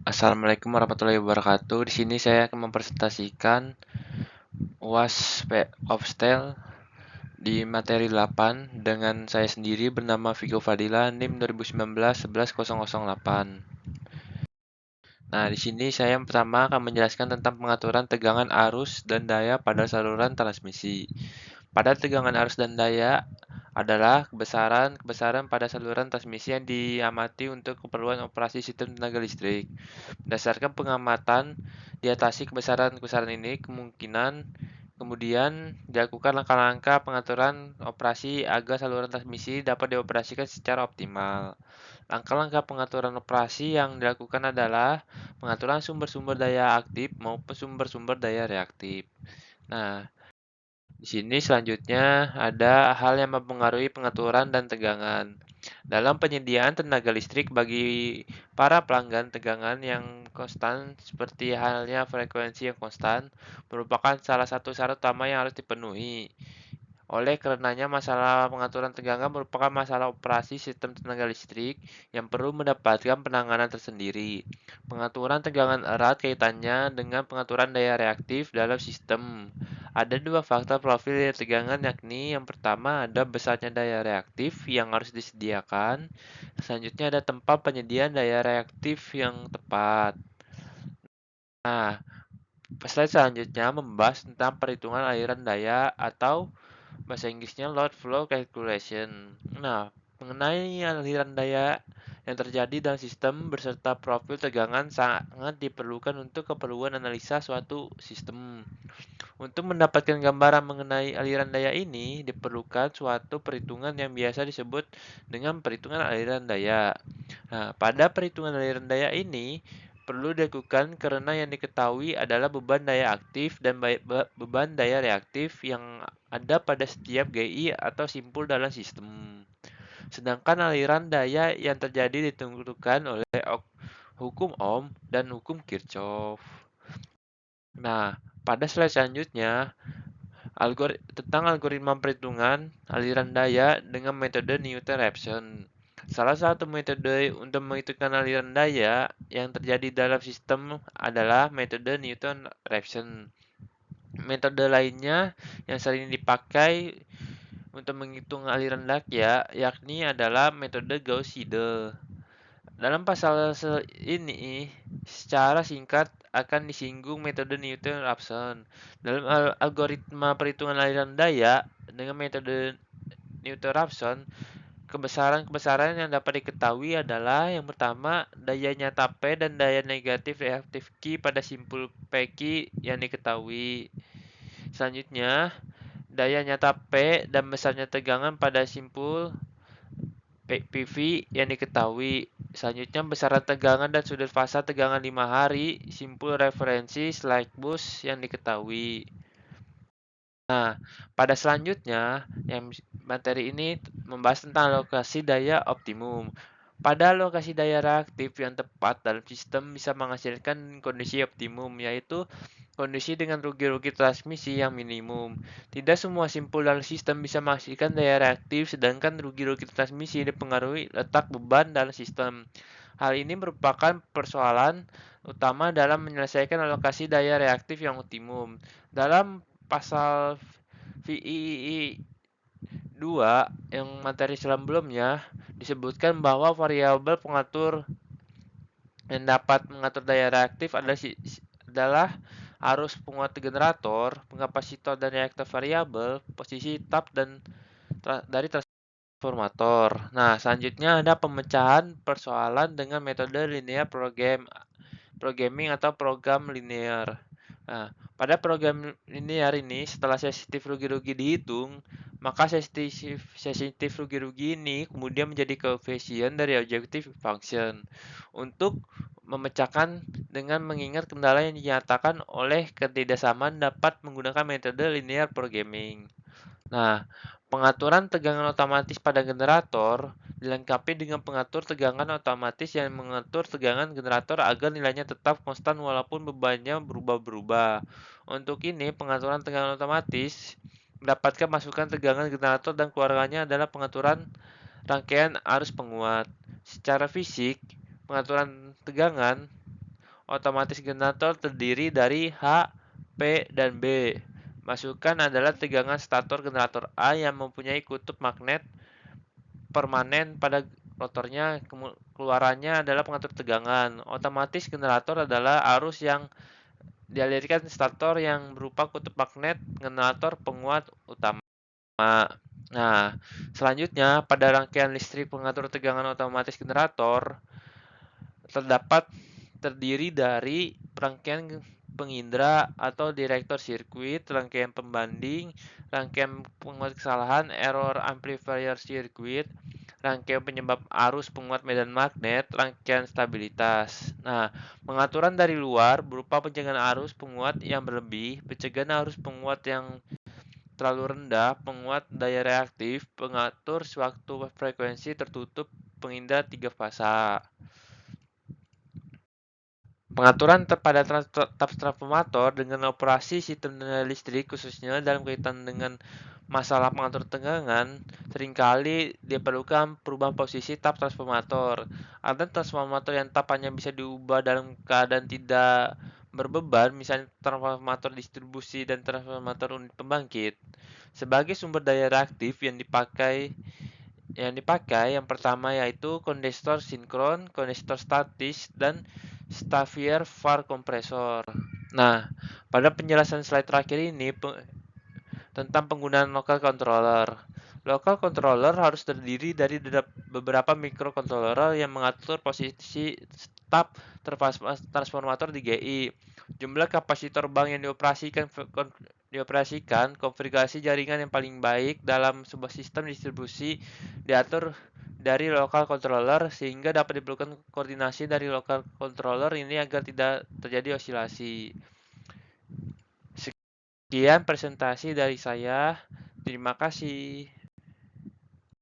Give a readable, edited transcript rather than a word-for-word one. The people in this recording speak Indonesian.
Assalamualaikum warahmatullahi wabarakatuh. Di sini saya akan mempresentasikan UAS Ofstel di materi 8 dengan saya sendiri bernama Vigo Fadila, NIM 2019 11008. Nah, di sini saya yang pertama akan menjelaskan tentang pengaturan tegangan arus dan daya pada saluran transmisi. Pada tegangan arus dan daya adalah kebesaran pada saluran transmisi yang diamati untuk keperluan operasi sistem tenaga listrik. Berdasarkan pengamatan, diatasi kebesaran-kebesaran ini kemudian dilakukan langkah-langkah pengaturan operasi agar saluran transmisi dapat dioperasikan secara optimal. Langkah-langkah pengaturan operasi yang dilakukan adalah pengaturan sumber-sumber daya aktif maupun sumber-sumber daya reaktif. Nah, di sini selanjutnya ada hal yang mempengaruhi pengaturan dan tegangan. Dalam penyediaan tenaga listrik bagi para pelanggan, tegangan yang konstan seperti halnya frekuensi yang konstan merupakan salah satu syarat utama yang harus dipenuhi. Oleh karenanya, masalah pengaturan tegangan merupakan masalah operasi sistem tenaga listrik yang perlu mendapatkan penanganan tersendiri. Pengaturan tegangan erat kaitannya dengan pengaturan daya reaktif dalam sistem. Ada dua faktor profil tegangan, yakni yang pertama ada besarnya daya reaktif yang harus disediakan. Selanjutnya ada tempat penyediaan daya reaktif yang tepat. Nah, slide selanjutnya membahas tentang perhitungan aliran daya atau bahasa Inggrisnya load flow calculation. Nah, mengenai aliran daya yang terjadi dalam sistem beserta profil tegangan sangat diperlukan untuk keperluan analisa suatu sistem. Untuk mendapatkan gambaran mengenai aliran daya ini, diperlukan suatu perhitungan yang biasa disebut dengan perhitungan aliran daya. Nah, pada perhitungan aliran daya ini, perlu dilakukan karena yang diketahui adalah beban daya aktif dan beban daya reaktif yang ada pada setiap GI atau simpul dalam sistem. Sedangkan aliran daya yang terjadi ditentukan oleh hukum Ohm dan hukum Kirchhoff. Nah, pada slide selanjutnya, tentang algoritma perhitungan aliran daya dengan metode Newton-Raphson. Salah satu metode untuk menghitungkan aliran daya yang terjadi dalam sistem adalah metode Newton-Raphson. Metode lainnya yang sering dipakai untuk menghitung aliran daya yakni adalah metode Gauss-Seidel. Dalam pasal ini, secara singkat akan disinggung metode Newton-Raphson. Dalam algoritma perhitungan aliran daya dengan metode Newton-Raphson, kebesaran-kebesaran yang dapat diketahui adalah yang pertama, daya nyata P dan daya negatif reaktif Q pada simpul PQ yang diketahui. Selanjutnya, daya nyata P dan besarnya tegangan pada simpul PV yang diketahui. Selanjutnya, besaran tegangan dan sudut fasa tegangan 5 hari, simpul referensi slide bus yang diketahui. Nah, pada selanjutnya, yang materi ini membahas tentang lokasi daya optimum. Pada lokasi daya reaktif yang tepat dalam sistem bisa menghasilkan kondisi optimum, yaitu kondisi dengan rugi-rugi transmisi yang minimum. Tidak semua simpul dalam sistem bisa menghasilkan daya reaktif, sedangkan rugi-rugi transmisi dipengaruhi letak beban dalam sistem. Hal ini merupakan persoalan utama dalam menyelesaikan alokasi daya reaktif yang optimum. Dalam pasal VII 2 yang materi sebelumnya disebutkan bahwa variabel pengatur yang dapat mengatur daya reaktif adalah arus penguat generator, pengkapasitor dan reaktor variabel, posisi tap dan dari transformator. Nah, selanjutnya ada pemecahan persoalan dengan metode linear programming atau program linear. Nah, pada program linear ini, setelah sensitif rugi-rugi dihitung, maka sensitif rugi-rugi ini kemudian menjadi koefisien dari objective function untuk memecahkan dengan mengingat kendala yang dinyatakan oleh ketidaksamaan dapat menggunakan metode linear programming. Nah, pengaturan tegangan otomatis pada generator dilengkapi dengan pengatur tegangan otomatis yang mengatur tegangan generator agar nilainya tetap konstan walaupun bebannya berubah-berubah. Untuk ini, pengaturan tegangan otomatis mendapatkan masukan tegangan generator dan keluarganya adalah pengaturan rangkaian arus penguat. Secara fisik, pengaturan tegangan Otomatis generator terdiri dari H, P, dan B. Masukan adalah tegangan stator generator A yang mempunyai kutub magnet permanen pada rotornya. Keluarannya adalah pengatur tegangan. Otomatis generator adalah arus yang dialirkan stator yang berupa kutub magnet generator penguat utama. Nah, selanjutnya pada rangkaian listrik pengatur tegangan otomatis generator terdapat terdiri dari rangkaian pengindra atau direktor sirkuit, rangkaian pembanding, rangkaian penguat kesalahan error amplifier sirkuit, rangkaian penyebab arus penguat medan magnet, rangkaian stabilitas. Nah, pengaturan dari luar berupa pencegahan arus penguat yang berlebih, pencegahan arus penguat yang terlalu rendah, penguat daya reaktif, pengatur sewaktu frekuensi tertutup, pengindra 3 fasa. Pengaturan pada transformator dengan operasi sistem listrik khususnya dalam kaitan dengan masalah pengatur tegangan seringkali diperlukan perubahan posisi tap transformator. Ada transformator yang tap hanya bisa diubah dalam keadaan tidak berbeban, misalnya transformator distribusi dan transformator unit pembangkit. Sebagai sumber daya reaktif yang pertama yaitu kondensor sinkron, kondensor statis, dan Stavier var kompresor. Nah, pada penjelasan slide terakhir ini tentang penggunaan local controller. Local controller harus terdiri dari beberapa microcontroller yang mengatur posisi step transformator di GI, jumlah kapasitor bank yang dioperasikan, konfigurasi jaringan yang paling baik dalam sebuah sistem distribusi diatur dari local controller sehingga dapat diperlukan koordinasi dari local controller ini agar tidak terjadi osilasi. Sekian presentasi dari saya. Terima kasih.